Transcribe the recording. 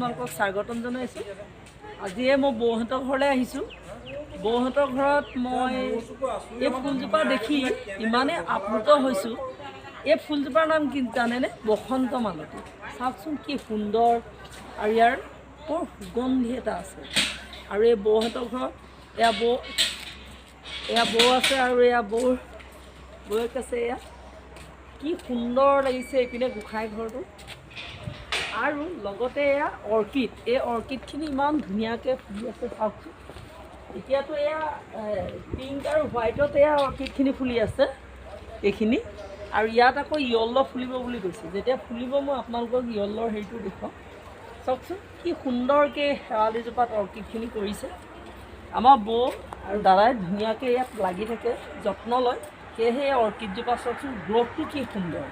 আপোনালোকক স্বাগতম জনাইছোঁ। আজিয়ে মই বৌহঁতৰ ঘৰলৈ আহিছোঁ। বৌহঁতৰ ঘৰত মই এই ফুলজোপা দেখি ইমানেই আপ্লুত হৈছোঁ। এই ফুলজোপাৰ নাম কি জানেনে? বসন্ত মালতী। চাওকচোন কি সুন্দৰ, আৰু ইয়াৰ বৰ সুগন্ধি এটা আছে। আৰু এই বৌহঁতৰ ঘৰত এয়া বৌ আছে, আৰু এয়া বৌক আছে। এয়া কি সুন্দৰ লাগিছে এইপিনে গোঁসাই ঘৰটো। আৰু লগতে এয়া অৰ্কিড, এই অৰ্কিডখিনি ইমান ধুনীয়াকৈ ফুলি আছে চাওকচোন। এতিয়াতো এয়া পিংক আৰু হোৱাইটত এয়া অৰ্কিডখিনি ফুলি আছে এইখিনি। আৰু ইয়াত আকৌ য়েল্ল' ফুলিব বুলি কৈছে। যেতিয়া ফুলিব মই আপোনালোকক য়েল্ল'ৰ হেৰিটো দেখুৱাম। চাওকচোন কি সুন্দৰকৈ শেৱালিজোপাত অৰ্কিডখিনি কৰিছে। আমাৰ বৌ আৰু দাদাই ধুনীয়াকৈ ইয়াত লাগি থাকে, যত্ন লয়। সেয়েহে অৰ্কিডজোপা চাওকচোন গ্ৰ'থটো কি সুন্দৰ।